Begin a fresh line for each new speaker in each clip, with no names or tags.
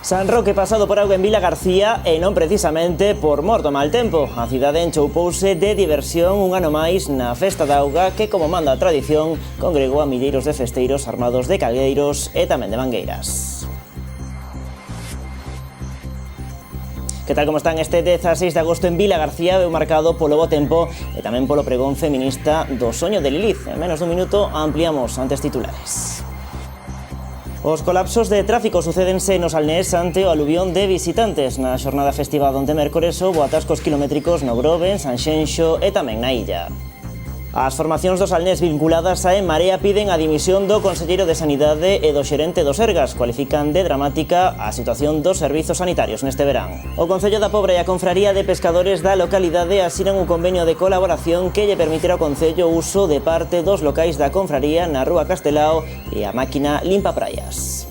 San Roque pasado por auga en Vilagarcía e non precisamente por morto mal tempo. A cidade enchoupouse de diversión un ano máis na festa da auga que, como manda a tradición, congregou a milleiros de festeiros armados de calgueiros e tamén de mangueiras. Que tal como están este 16 de agosto en Vilagarcía, veu marcado polo bo tempo e tamén polo pregón feminista do soño de Lilith. En menos dun minuto ampliamos antes titulares. Os colapsos de tráfico sucédense no Salnés ante o aluvión de visitantes. Na xornada festiva donde mércores houbo atascos kilométricos no Grove, en Sanxenxo e tamén na illa. As formacións do Salnés vinculadas a En Marea piden a dimisión do conselleiro de Sanidade e do xerente do Sergas. Cualifican de dramática a situación dos servizos sanitarios neste verán. O Concello da Pobra e a Confraría de Pescadores da localidade asinan un convenio de colaboración que lle permitirá ao Concello o uso de parte dos locais da Confraría na Rúa Castelao e a máquina limpa praias.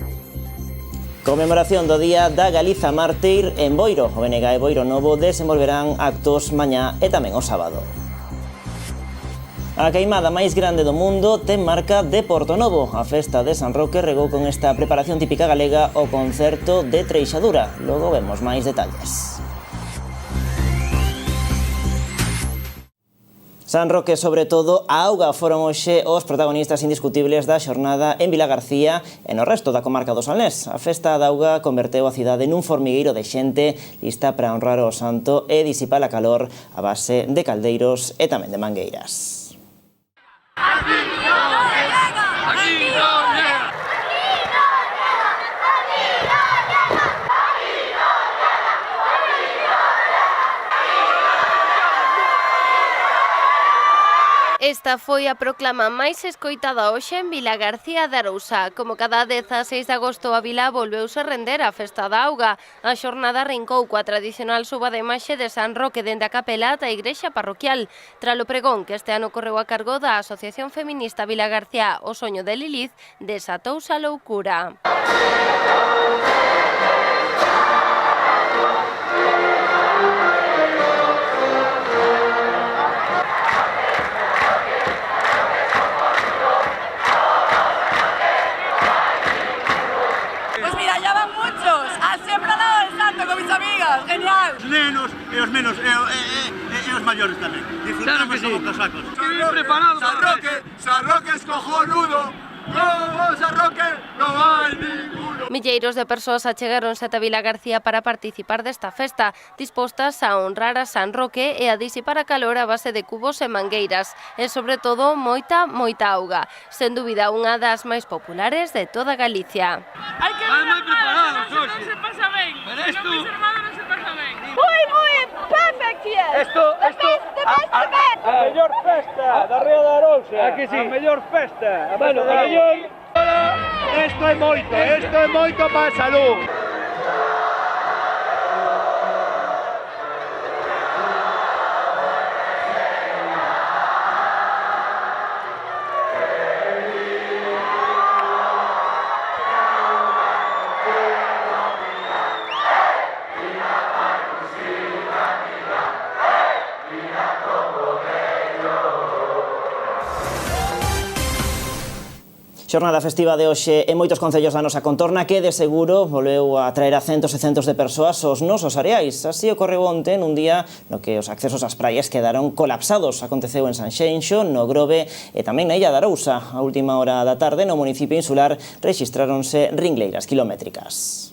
Conmemoración do Día da Galiza Mártir en Boiro. O BNG e Boiro Novo desenvolverán actos mañá e tamén o sábado. A queimada máis grande do mundo ten marca de Portonovo. A festa de San Roque regou con esta preparación típica galega o concerto de Treixadura. Logo vemos máis detalles. San Roque, sobre todo, a auga foron hoxe os protagonistas indiscutibles da xornada en Vilagarcía e no resto da comarca do Salnés. A festa da auga converteu a cidade nun formigueiro de xente lista para honrar o santo e disipar a calor a base de caldeiros e tamén de mangueiras.
Aquí no llega, aquí no llega.
Esta foi a proclama máis escoitada hoxe en Vilagarcía de Arousa. Como cada 16 de agosto a vila volveuse render a festa da auga. A xornada rincou coa tradicional suba de imaxe de San Roque dende a capela da igrexa parroquial. Tralo pregón que este ano correu a cargo da Asociación Feminista Vilagarcía O Soño de Lilith, desatouse a loucura.
Genial! Os nenos e os menos e os maiores tamén. Disfrutamos como casacos.
Bien preparado.
San Roque es cojonudo. Como San Roque non hai ninguno.
Milleiros de persoas achegaronse ata Vilagarcía para participar desta festa, dispostas a honrar a San Roque e a disipar a calor a base de cubos e mangueiras, e sobre todo moita auga. Sen dúbida unha das máis populares de toda Galicia.
Hai que ver a preparado, non se pasa ben. Pero isto non se pasa ben.
Muy, perfect here.
Esto,
The
a mellor festa da Ría de Arousa.
Aquí sí.
A mellor festa.
Bueno,
Esto é moito para a salud.
Xornada festiva de hoxe en moitos concellos da nosa contorna que de seguro volveu a traer a centos e centos de persoas aos nosos areais. Así ocorreu onte nun día no que os accesos ás praias quedaron colapsados. Aconteceu en Sanxenxo, no Grove e tamén na illa de Arousa. A última hora da tarde no municipio insular rexistráronse ringleiras kilométricas.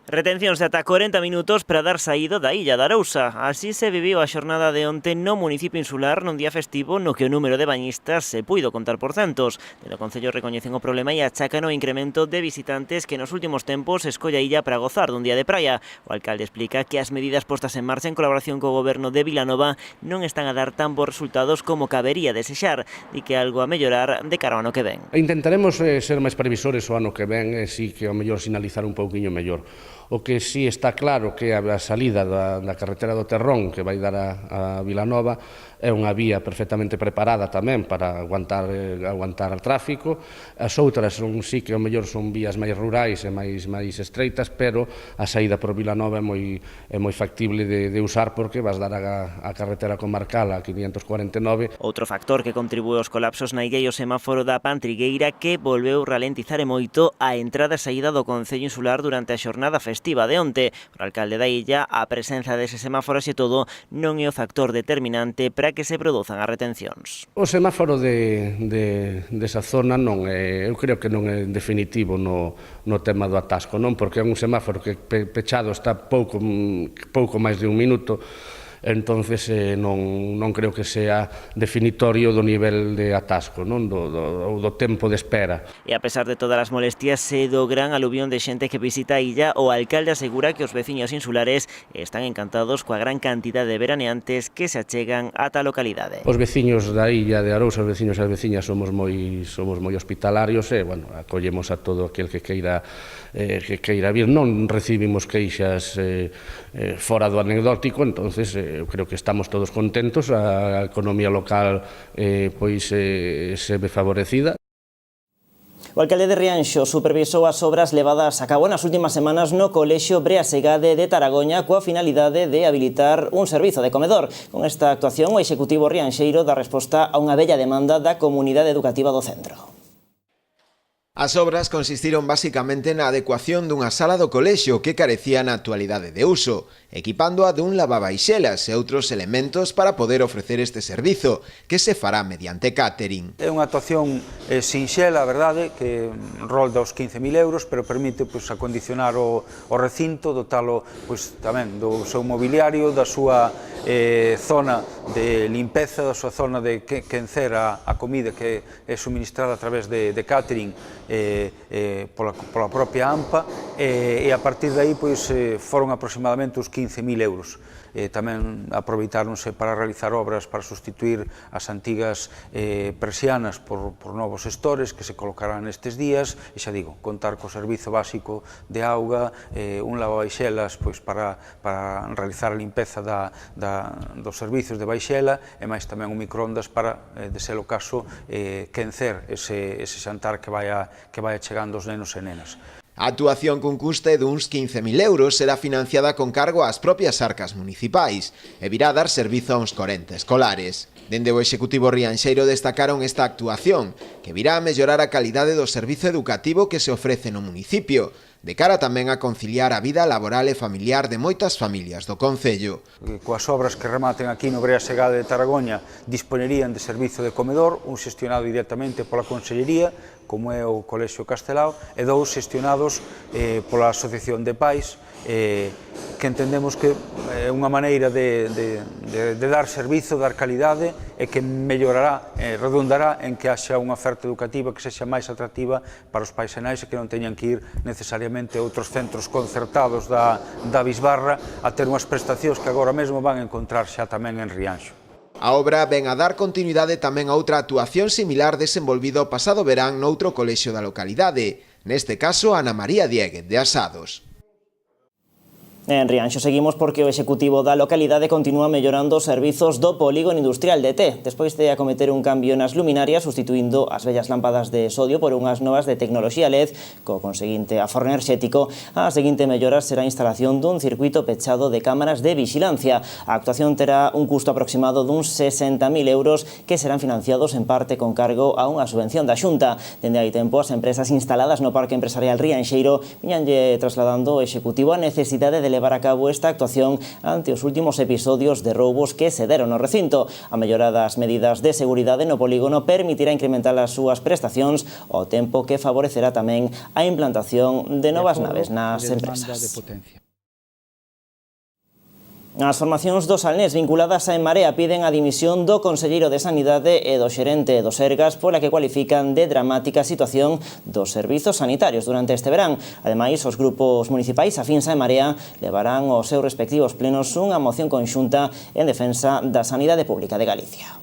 Retencións de ata 40 minutos para dar saído da illa de Arousa. Así se viviu a xornada de onte no municipio insular nun día festivo no que o número de bañistas se puido contar por centos. Dende o Concello recoñecen o problema e achacan o incremento de visitantes que nos últimos tempos escolla a illa para gozar dun día de praia. O alcalde explica que as medidas postas en marcha en colaboración co goberno de Vilanova non están a dar tan bons resultados como cabería desexar. Di que algo a mellorar de cara ao ano que ven.
Intentaremos ser máis previsores o ano que ven e si que ao mellor sinalizar un pouquiño mellor. O que sí está claro que a salida da carretera do Terrón, que vai dar a Vilanova, é unha vía perfectamente preparada tamén para aguantar o tráfico. As outras sí que ao mellor son vías máis rurais e máis estreitas, pero a saída por Vilanova é moi factible de usar porque vas dar a carretera comarcal a 549.
Outro factor que contribúe aos colapsos na illa é o semáforo da Pantrigueira, que volveu ralentizar e moito a entrada e saída do Concello Insular durante a xornada festiva de onte. O alcalde da illa, a presenza dese semáforo e todo non é o factor determinante para que se produzan as retencións.
O semáforo desa zona eu creo que non é definitivo no tema do atasco, non? Porque é un semáforo que pechado está pouco máis de un minuto, entonces non creo que sea definitorio do nivel de atasco, non? Do tempo de espera.
E a pesar de todas as molestias e do gran aluvión de xente que visita a illa, o alcalde asegura que os veciños insulares están encantados coa gran cantidad de veraneantes que se achegan a tal localidade.
Os veciños da illa de Arousa, os veciños e as veciñas somos moi hospitalarios e, acollemos a todo aquel que queira vir. Non recibimos queixas fora do anecdótico, entonces eu creo que estamos todos contentos, a economía local se ve favorecida.
O alcalde de Rianxo supervisou as obras levadas a cabo nas últimas semanas no Colexio Brea Segade de Taragoña coa finalidade de habilitar un servizo de comedor. Con esta actuación, o Executivo rianxeiro dá resposta a unha bella demanda da comunidade educativa do centro.
As obras consistiron basicamente na adecuación dunha sala do colexio que carecía na actualidade de uso, equipándoa dun lavabaixelas e outros elementos para poder ofrecer este servizo, que se fará mediante catering.
É unha actuación sinxela, a verdade, que rolda os 15.000 euros, pero permite acondicionar o recinto, dotalo tamén do seu mobiliario, da súa zona de limpeza, da súa zona de quencer a comida que é suministrada a través de catering pola propia AMPA, e a partir de aí foron aproximadamente os 15.000 euros. Tamén aproveitáronse para realizar obras para sustituir as antigas persianas por novos estores que se colocarán nestes días, e xa digo, contar co servizo básico de auga, un lavabaixelas para realizar a limpeza dos servizos de baixela, e máis tamén un microondas para, de ser o caso, quencer ese xantar que vai chegando aos nenos e nenas.
A actuación cun custe duns 15.000 euros será financiada con cargo ás propias arcas municipais e virá dar servizo a uns 40 escolares. Dende o Executivo rianxeiro destacaron esta actuación, que virá a mellorar a calidade do servizo educativo que se ofrece no municipio, de cara tamén a conciliar a vida laboral e familiar de moitas familias do concello.
Coas obras que rematen aquí no Brea Segade de Taragoña dispoñerían de servizo de comedor, un xestionado directamente pola Consellería, como é o Colexio Castelao, e dous xestionados pola Asociación de Pais, que entendemos que é unha maneira de dar servizo, dar calidade, e que mellorará, redundará en que haxa unha oferta educativa que sexa máis atractiva para os pais e nais e que non teñan que ir necesariamente a outros centros concertados da bisbarra a ter unhas prestacións que agora mesmo van a encontrar xa tamén en Rianxo.
A obra ven a dar continuidade tamén a outra actuación similar desenvolvida o pasado verán noutro colexio da localidade, neste caso Ana María Dieguez de Asados.
En Rianxo seguimos porque o Executivo da localidade continúa mellorando os servizos do polígono industrial de Té, despois de acometer un cambio nas luminarias, sustituindo as vellas lámpadas de sodio por unhas novas de tecnoloxía LED, co conseguinte aforro enerxético. A seguinte mellora será a instalación dun circuito pechado de cámaras de vixilancia. A actuación terá un custo aproximado duns 60.000 euros que serán financiados en parte con cargo a unha subvención da Xunta. Dende hai tempo, as empresas instaladas no Parque Empresarial rianxeiro viñanlle trasladando ao Executivo a necesidade de levar a cabo esta actuación ante os últimos episodios de roubos que se deron no recinto. A mellora das medidas de seguridade no polígono permitirá incrementar as súas prestacións ao tempo que favorecerá tamén a implantación de novas naves nas empresas. As formacións do Salnés vinculadas a En Marea piden a dimisión do conselleiro de Sanidade e do xerente do Sergas pola que cualifican de dramática situación dos servizos sanitarios durante este verán. Ademais, os grupos municipais afíns a En Marea levarán aos seus respectivos plenos unha moción conxunta en defensa da sanidade pública de Galicia.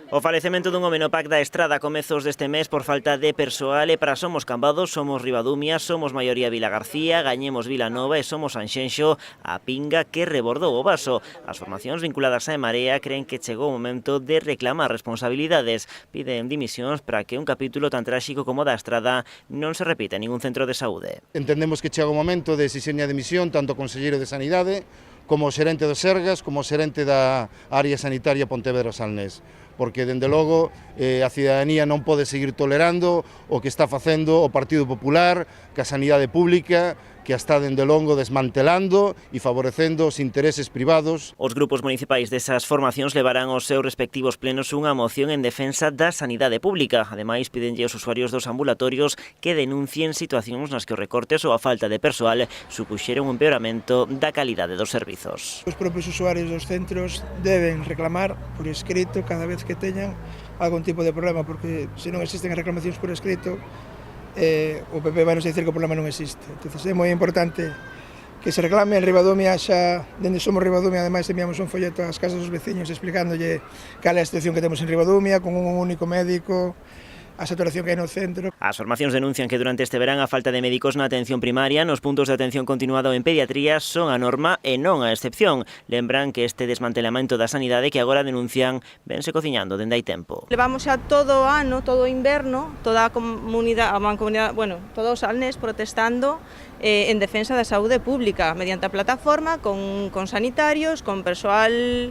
O falecemento dun home no Pac da Estrada a comezos deste mes por falta de persoal e para Somos Cambados, Somos Ribadumia, Somos Maioría Vilagarcía, Gañemos Vilanova e Somos Sanxenxo a pinga que rebordou o vaso. As formacións vinculadas á Marea creen que chegou o momento de reclamar responsabilidades. Piden dimisións para que un capítulo tan tráxico como o da Estrada non se repita en ningún centro de saúde.
Entendemos que chega o momento de exixir a dimisión tanto o Conselleiro de Sanidade como o xerente do Sergas, como o xerente da área sanitaria Pontevedra-Salnés, porque, dende logo, a cidadanía non pode seguir tolerando o que está facendo o Partido Popular que a sanidade pública, que a está, dende longo, desmantelando e favorecendo os intereses privados.
Os grupos municipais desas formacións levarán aos seus respectivos plenos unha moción en defensa da sanidade pública. Ademais, pidenlle aos usuarios dos ambulatorios que denuncien situacións nas que os recortes ou a falta de persoal supuxeron un empeoramento da calidade dos servizos.
Os propios usuarios dos centros deben reclamar por escrito cada vez que teñan algún tipo de problema, porque se non existen reclamacións por escrito, o PP vai nos dicir que o problema non existe. Entonces é moi importante que se reclame en Ribadumia. Xa dende Somos Ribadumia, ademais, enviamos un folleto ás casas dos veciños explicándolle cal é a situación que temos en Ribadumia, con un único médico, a saturación que hai no centro.
As formacións denuncian que durante este verán a falta de médicos na atención primaria nos puntos de atención continuada en pediatría son a norma e non a excepción. Lembran que este desmantelamento da sanidade que agora denuncian vense cociñando dende hai tempo.
Levamos xa todo o ano, todo o inverno, toda a comunidade, todos os salnés protestando en defensa da saúde pública mediante a plataforma con sanitarios, con persoal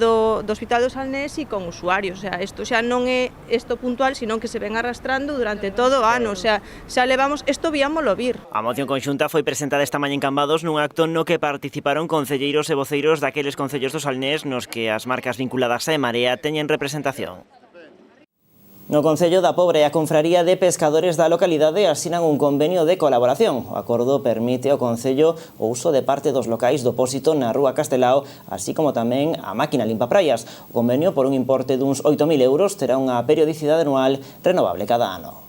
do Hospital do Salnés e con usuarios. O sea, isto xa non é isto puntual, sino que se ven arrastrando durante todo o ano. O sea, xa levamos, isto víamolo vir.
A moción conxunta foi presentada esta mañá en Cambados nun acto no que participaron concelleiros e voceiros daqueles concellos do Salnés nos que as marcas vinculadas á Marea teñen representación. No Concello da Pobra e a Confraría de Pescadores da localidade asinan un convenio de colaboración. O acordo permite ao Concello o uso de parte dos locais do pósito na Rúa Castelao, así como tamén a máquina limpa-praias. O convenio, por un importe duns 8.000 euros, terá unha periodicidade anual renovable cada ano.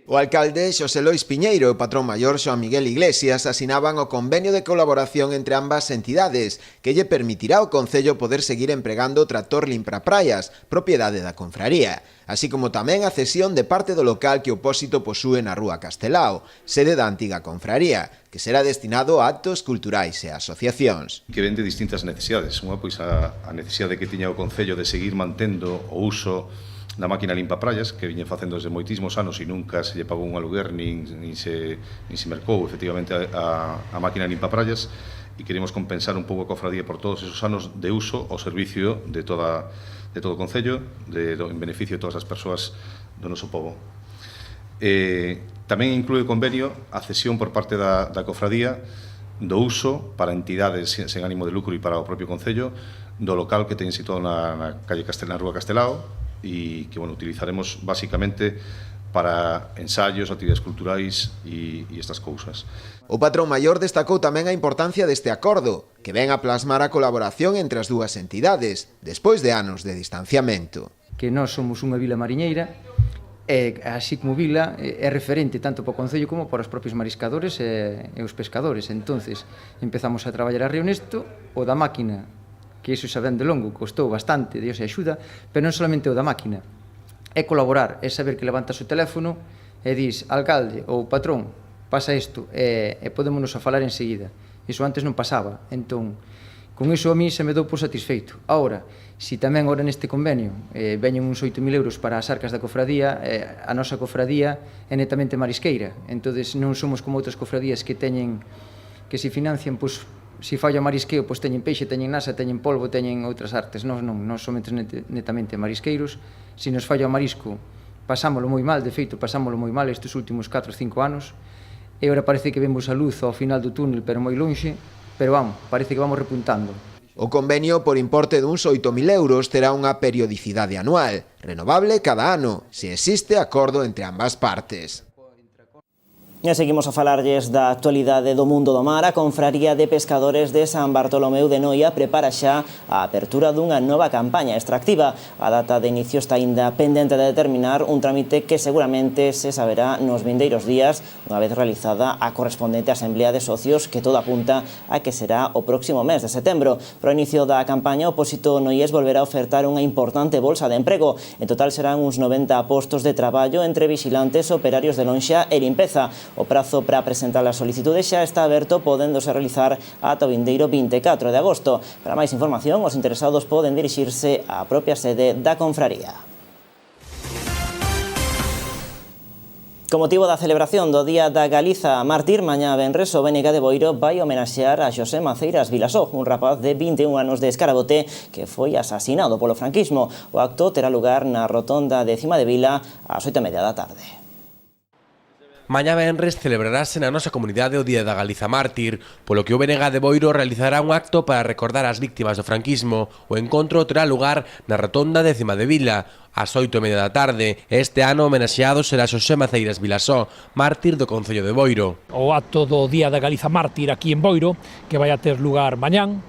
O alcalde Xosé Lois Piñeiro e o patrón maior Xoán Miguel Iglesias asinaban o convenio de colaboración entre ambas entidades que lle permitirá ao Concello poder seguir empregando o tractor limpa-praias, propiedade da confraría, así como tamén a cesión de parte do local que o pósito posúe na Rúa Castelao, sede da antiga confraría, que será destinado a actos culturais e asociacións.
Que ven de distintas necesidades. Unha, pois, a necesidade que tiña o Concello de seguir mantendo o uso da máquina limpa-praias, que viñen facendo desde moitísimos anos e nunca se lle pagou un aluguer nin se mercou efectivamente a máquina limpa-praias, e queremos compensar un pouco a cofradía por todos esos anos de uso ao servicio de todo o Concello, en beneficio de todas as persoas do noso pobo. Tamén inclúe o convenio a cesión por parte da cofradía do uso para entidades sen ánimo de lucro e para o propio Concello do local que ten situado na Rúa Castelao, e que, utilizaremos basicamente para ensayos, actividades culturais e estas cousas.
O patrón maior destacou tamén a importancia deste acordo, que ven a plasmar a colaboración entre as dúas entidades, despois de anos de distanciamento.
Que nós somos unha vila mariñeira, e así como vila é referente tanto para o Concello como para os propios mariscadores e os pescadores. Entonces empezamos a traballar a Rionesto, o da máquina, que iso xa ven de longo, costou bastante, Dios e axuda, pero non solamente o da máquina, é colaborar, é saber que levantas o teléfono e dis, alcalde ou patrón, pasa isto, e podémonos a falar enseguida. Iso antes non pasaba, entón, con iso a mí se me dou por satisfeito. Ahora, se tamén agora neste convenio veñen uns 8.000 euros para as arcas da cofradía, a nosa cofradía é netamente marisqueira, entón non somos como outras cofradías que teñen, que se financian, pois, se falla o marisqueo, pois teñen peixe, teñen nasa, teñen polvo, teñen outras artes. Nós non, nós somos netamente marisqueiros. Se nos falla o marisco, pasámolo moi mal, de feito, pasámolo moi mal estes últimos 4 ou 5 anos. E agora parece que vemos a luz ao final do túnel, pero moi lonxe, pero vamos, parece que vamos repuntando.
O convenio, por importe duns 8.000 euros, terá unha periodicidade anual, renovable cada ano, se existe acordo entre ambas partes.
E seguimos a falarlles da actualidade do mundo do mar. A Confraría de Pescadores de San Bartolomeu de Noia prepara xa a apertura dunha nova campaña extractiva. A data de inicio está aínda pendente de determinar, un trámite que seguramente se saberá nos vindeiros días, unha vez realizada a correspondente asamblea de socios, que todo apunta a que será o próximo mes de setembro. Pro inicio da campaña, o Pósito Noiés volverá a ofertar unha importante bolsa de emprego. En total serán uns 90 postos de traballo entre vigilantes, operarios de lonxa e limpeza. O prazo para presentar a solicitude xa está aberto, podéndose realizar ata o vindeiro 24 de agosto. Para máis información, os interesados poden dirixirse á propia sede da Confraría. Con motivo da celebración do Día da Galiza Mártir, mañá venres o BNG de Boiro vai homenaxear a Xosé Maceiras Vilasó, un rapaz de 21 anos de Escarabote que foi asasinado polo franquismo. O acto terá lugar na rotonda de Cima de Vila ás 8:30 da tarde.
Mañá venres celebrarase na nosa comunidade o Día da Galiza Mártir, polo que o BNG de Boiro realizará un acto para recordar as víctimas do franquismo. O encontro terá lugar na rotonda de Cima de Vila ás 8:30 da tarde. Este ano homenaxeado será Xosé Maceiras Vilasó, mártir do concello de Boiro.
O acto do Día da Galiza Mártir aquí en Boiro, que vai a ter lugar mañán,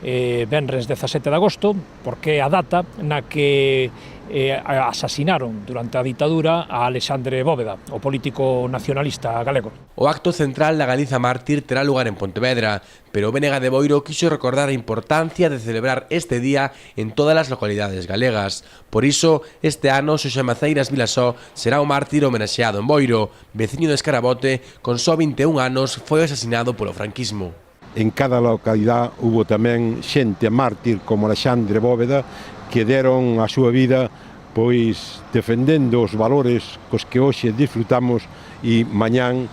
venres 17 de agosto, porque é a data na que asasinaron durante a ditadura a Alexandre Bóveda, o político nacionalista galego.
O acto central da Galiza Mártir terá lugar en Pontevedra, pero o BNG de Boiro quiso recordar a importancia de celebrar este día en todas as localidades galegas. Por iso, este ano, Xosé Maceiras Vilasó será o mártir homenaxeado en Boiro. Veciño de Escarabote, con só 21 anos, foi asesinado polo franquismo.
En cada localidade hubo tamén xente mártir como Alexandre Bóveda que deron a súa vida pois defendendo os valores cos que hoxe disfrutamos, e mañán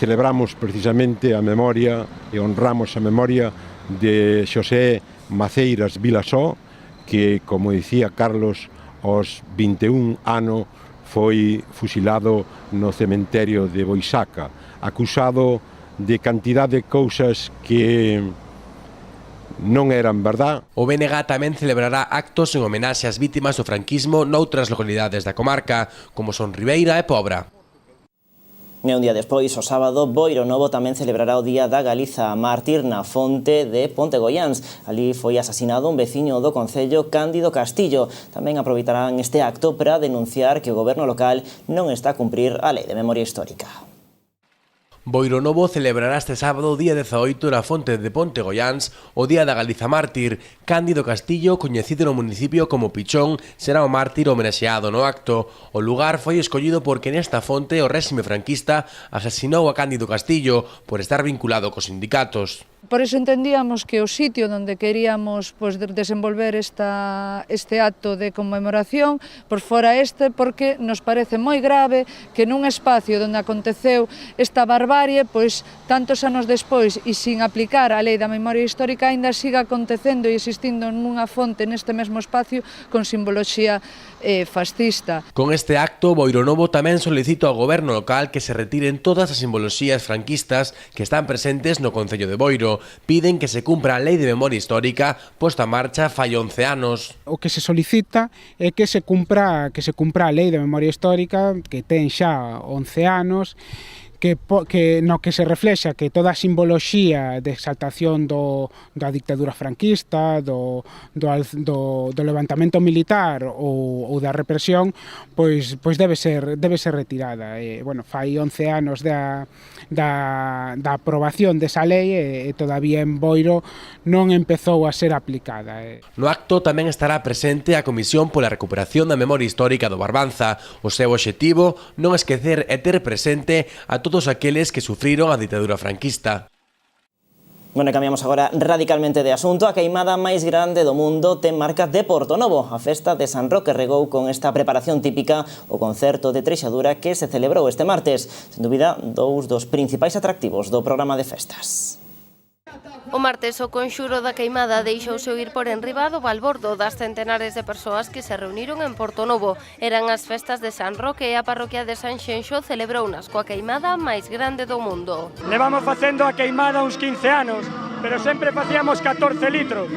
celebramos precisamente a memoria e honramos a memoria de Xosé Maceiras Vilasó, que, como dicía Carlos, aos 21 anos foi fusilado no cementerio de Boisaca, acusado de cantidad de cousas que non eran verdad.
O BNG tamén celebrará actos en homenaxe ás vítimas do franquismo noutras localidades da comarca, como son Ribeira e Pobra.
E un día despois, o sábado, Boiro Novo tamén celebrará o Día da Galiza Mártir na fonte de Pontegoiáns. Ali foi asasinado un veciño do concello, Cándido Castillo. Tamén aproveitarán este acto para denunciar que o goberno local non está a cumprir a Lei de Memoria Histórica.
Boiro Novo celebrará este sábado, día 18, na fonte de Pontegoiáns, o Día da Galiza Mártir. Cándido Castillo, coñecido no municipio como Pichón, será o mártir homenaxeado no acto. O lugar foi escollido porque nesta fonte o réxime franquista asasinou a Cándido Castillo por estar vinculado cos sindicatos.
Por eso entendíamos que o sitio onde queríamos desenvolver este acto de conmemoración fora este, porque nos parece moi grave que nun espacio onde aconteceu esta barbarie, tantos anos despois e sin aplicar a Lei da Memoria Histórica, aínda siga acontecendo e existindo nunha fonte neste mesmo espacio con simboloxía fascista.
Con este acto, Boiro Novo tamén solicita ao goberno local que se retiren todas as simboloxías franquistas que están presentes no concello de Boiro. Piden que se cumpra a Lei de Memoria Histórica posta en marcha fai 11 anos.
O que se solicita é que se cumpra a Lei de Memoria Histórica, que ten xa 11 anos, no que se reflexa que toda a simboloxía de exaltación da dictadura franquista, do levantamento militar ou da represión, pois debe ser retirada. Fai 11 anos da aprobación desa lei e todavía en Boiro non empezou a ser aplicada.
No acto tamén estará presente a Comisión pola Recuperación da Memoria Histórica do Barbanza. O seu obxectivo non esquecer e ter presente a todos aqueles que sufriron a ditadura franquista.
Bueno, cambiamos agora radicalmente de asunto. A queimada máis grande do mundo ten marca de Portonovo. A festa de San Roque regou con esta preparación típica o concerto de Treixadura que se celebrou este martes. Sen dúbida, dous dos principais atractivos do programa de festas.
O martes o conxuro da queimada deixouse oír por enriba do balbordo das centenares de persoas que se reuniron en Portonovo. Eran as festas de San Roque e a parroquia de San Xenxo celebrounas coa queimada máis grande do mundo.
Levamos facendo a queimada uns 15 anos, pero sempre facíamos 14 litros.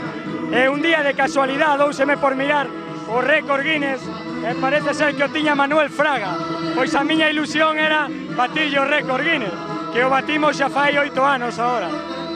E un día de casualidade douseme por mirar o récord Guinness e parece ser que o tiña Manuel Fraga. Pois a miña ilusión era batillo o récord Guinness, que o batimos xa fai 8 anos agora.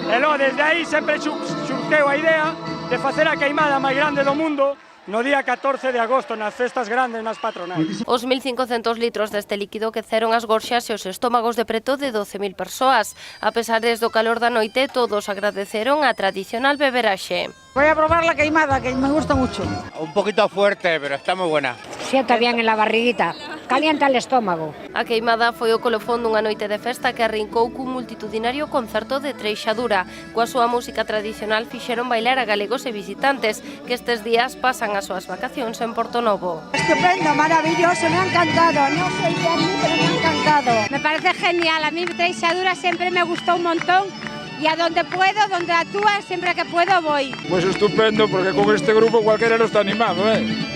E logo, desde aí sempre xurteu a idea de facer a queimada máis grande do mundo no día 14 de agosto, nas festas grandes, nas patronais.
Os 1.500 litros deste líquido queceron as gorxas e os estómagos de preto de 12.000 persoas. A pesar do calor da noite, todos agradeceron a tradicional beberaxe.
Voy a probar la queimada, que me gusta mucho.
Un poquito fuerte, pero está muy buena.
Sienta bien en la barriguita, calienta el estómago.
A queimada foi o colofón dunha noite de festa que arrincou cun multitudinario concerto de Treixadura. Coa súa música tradicional fixeron bailar a galegos e visitantes que estes días pasan as súas vacacións en Portonovo.
Estupendo, maravilloso, me ha encantado. No sé qué a mí, pero me ha encantado.
Me parece genial, a mí Treixadura siempre me gustó un montón. Y a donde puedo, donde actúa, siempre que puedo voy.
Pues estupendo, porque con este grupo cualquiera no está animado,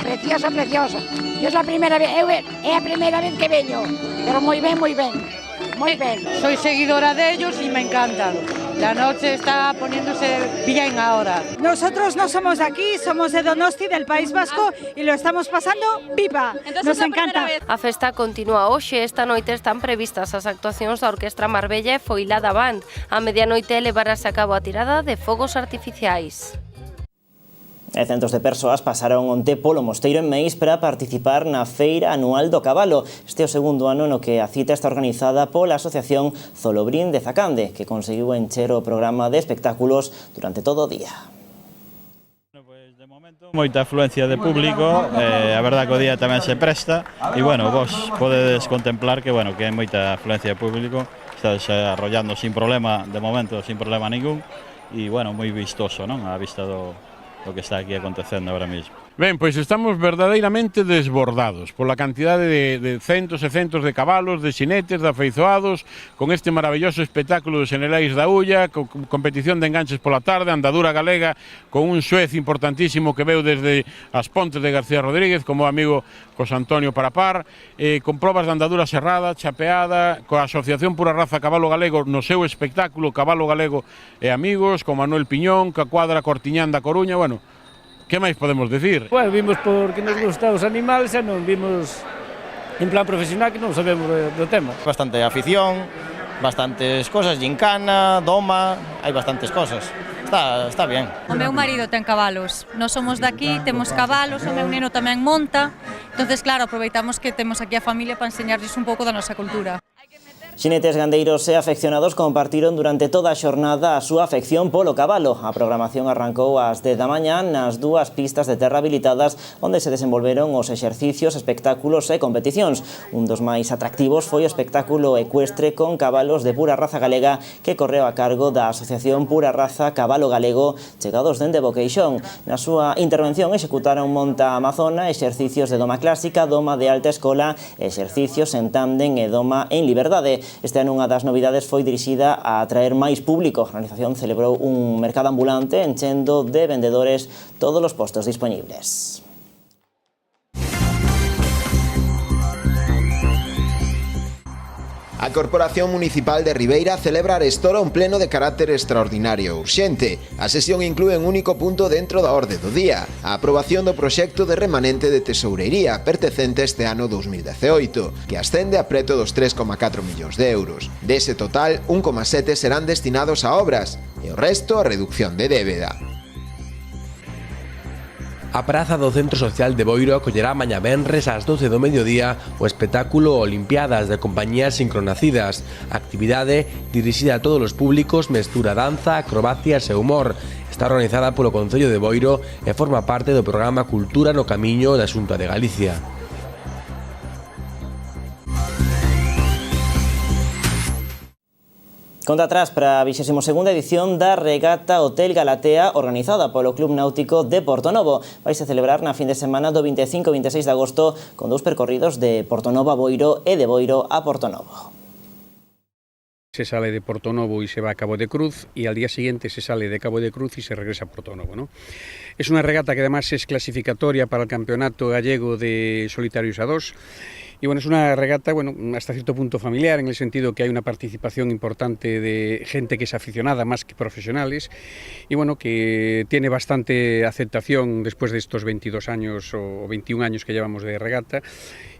Precioso, precioso. Yo es a primeira vez que veño, pero moi ben, moi ben. Muy bien.
Soy seguidora de ellos y me encantan. La noche está poniéndose bien ahora.
Nosotros no somos de aquí, somos de Donosti, del País Vasco, y lo estamos pasando pipa. Nos encanta.
A festa continúa hoxe. Esta noite están previstas as actuacións da Orquestra Marbella e Foilada Band. A medianoite levarase a cabo a tirada de fogos artificiais.
E centos de persoas pasaron onte polo Mosteiro en Meis para participar na Feira Anual do Cabalo. Este é o segundo ano no que a cita está organizada pola Asociación Zolobrín de Zacande, que conseguiu encher o programa de espectáculos durante todo o día.
Moita afluencia de público, a verdad que o día tamén se presta e, bueno, vos podedes contemplar que, bueno, que hai moita afluencia de público, está desarrollando sin problema, de momento, sin problema ningún, e, bueno, moi vistoso, non? A vista do que está aquí acontecendo ahora mismo.
Ben, pois estamos verdadeiramente desbordados pola cantidade de centos e centos de cabalos, de xinetes, de afeizoados, con este maravilloso espectáculo dos Xenerais da Ulla, con competición de enganches pola tarde, andadura galega, con un xuez importantísimo que veu desde as Pontes de García Rodríguez, como amigo José Antonio Parapar, con probas de andadura serrada, chapeada, coa Asociación Pura Raza Cabalo Galego no seu espectáculo Cabalo Galego e Amigos, con Manuel Piñón, coa cuadra Cortiñán da Coruña, bueno, que máis podemos decir?
Bueno, vimos porque nos gustan os animales e non vimos en plan profesional que non sabemos do tema.
Bastante afición, bastantes cosas, gincana, doma, hai bastantes cosas. Está bien.
O meu marido ten cabalos, nós somos daqui, temos cabalos, o meu neno tamén monta, entonces claro, aproveitamos que temos aquí a familia para enseñarlles un pouco da nosa cultura.
Xinetes, gandeiros e afeccionados compartiron durante toda a xornada a súa afección polo cabalo. A programación arrancou ás 10 da mañá nas dúas pistas de terra habilitadas onde se desenvolveron os exercicios, espectáculos e competicións. Un dos máis atractivos foi o espectáculo ecuestre con cabalos de pura raza galega que correu a cargo da Asociación Pura Raza Cabalo Galego chegados dende Boqueixón. Na súa intervención executaron monta amazona, exercicios de doma clásica, doma de alta escola, exercicios en tándem e doma en liberdade. Este ano unha das novidades foi dirixida a atraer máis público. A organización celebrou un mercado ambulante enchendo de vendedores todos os postos dispoñibles.
A Corporación Municipal de Ribeira celebra arestora un pleno de carácter extraordinario e urxente. A sesión inclúe un único punto dentro da orde do día, a aprobación do proxecto de remanente de tesourería pertencente este ano 2018, que ascende a preto dos 3,4 millóns de euros. Dese total, 1,7 serán destinados a obras e o resto a reducción de débeda.
A praza do Centro Social de Boiro acollerá mañá venres ás 12 do mediodía o espectáculo Olimpiadas de compañías sincronacidas, actividade dirixida a todos os públicos, mestura danza, acrobacias e humor. Está organizada polo Concello de Boiro e forma parte do programa Cultura no Camiño da Xunta de Galicia.
Conta atrás para a 22ª edición da Regata Hotel Galatea organizada polo Club Náutico de Portonovo. Vaise celebrar na fin de semana do 25 e 26 de agosto con dous percorridos de Portonovo a Boiro e de Boiro a Portonovo.
Se sale de Portonovo y se va a Cabo de Cruz y al día siguiente se sale de Cabo de Cruz y se regresa a Portonovo, ¿no? Es una regata que además es clasificatoria para el Campeonato Gallego de Solitarios a 2. Y bueno, es una regata, bueno, hasta cierto punto familiar, en el sentido que hay una participación importante de gente que es aficionada más que profesionales, y bueno, que tiene bastante aceptación después de estos 22 años o 21 años que llevamos de regata,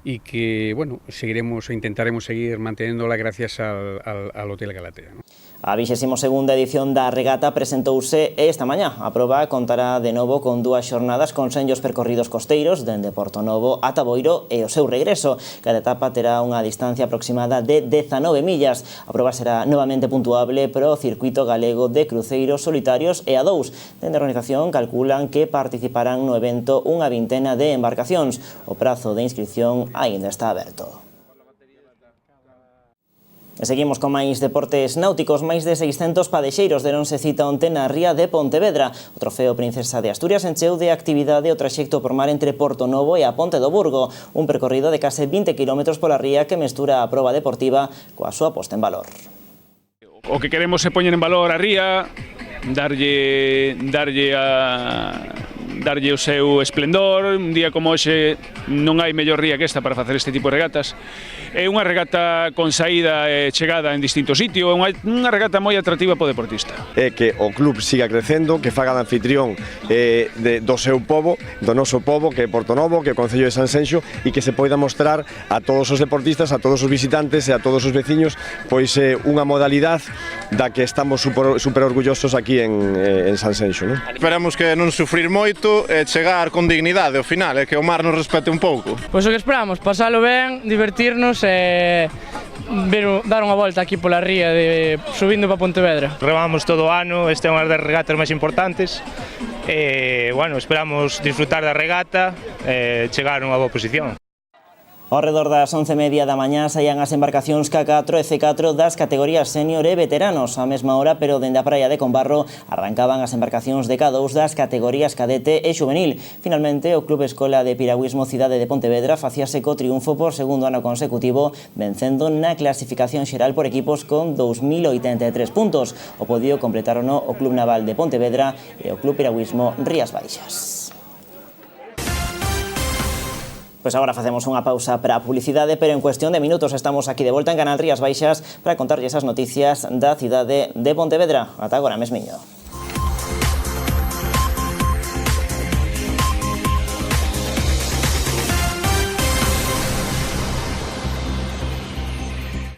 y que, bueno, seguiremos o intentaremos seguir manteniéndola gracias al Hotel Galatea, ¿no?
A 22ª edición da regata presentouse esta mañá. A proba contará de novo con 2 xornadas con senllos percorridos costeiros dende Portonovo ata Boiro e o seu regreso. Cada etapa terá unha distancia aproximada de 19 millas. A proba será novamente puntuable para o circuito galego de cruceiros solitarios e a 2. Dende a organización calculan que participarán no evento unha vintena de embarcacións. O prazo de inscripción aínda está aberto. E seguimos con máis deportes náuticos. Máis de 600 padexeiros deronse cita onte na ría de Pontevedra. O trofeo Princesa de Asturias encheu de actividade o traxecto por mar entre Portonovo e a Ponte do Burgo, un percorrido de case 20 km pola ría que mestura a proba deportiva coa súa posta en valor.
O que queremos é poñer en valor a ría, darlle o seu esplendor. Un día como hoxe non hai mellor ría que esta para facer este tipo de regatas. É unha regata con saída e chegada en distintos sitios, unha regata moi atractiva para o deportista.
É que o club siga crecendo, que faga de anfitrión do seu pobo, do noso pobo, que é Portonovo, que é o Concello de Sanxenxo, e que se poida mostrar a todos os deportistas, a todos os visitantes e a todos os veciños, pois unha modalidade da que estamos super orgullosos aquí en Sanxenxo, non?
Esperamos que non sufrir moito e chegar con dignidade ao final, e que o mar nos respete un pouco.
Pois o que esperamos, pasalo ben, divertirnos e dar unha volta aquí pola ría subindo para Pontevedra.
Remamos todo o ano, esta é unha das regatas máis importantes e, bueno, esperamos disfrutar da regata e chegar a unha boa posición.
Ao redor das 11:30 da mañá saían as embarcacións K4 e C4 das categorías senior e veteranos. A mesma hora, pero dende a praia de Combarro, arrancaban as embarcacións de K2 das categorías cadete e xuvenil. Finalmente, o Club Escola de Piragüismo Cidade de Pontevedra facíase co triunfo por segundo ano consecutivo, vencendo na clasificación xeral por equipos con 2083 puntos. O podio completaron o Club Naval de Pontevedra e o Club Piragüismo Rías Baixas. Pois agora facemos unha pausa para a publicidade, pero en cuestión de minutos estamos aquí de volta en Canal Rías Baixas para contarlle esas noticias da cidade de Pontevedra. Ata agora mesmiño.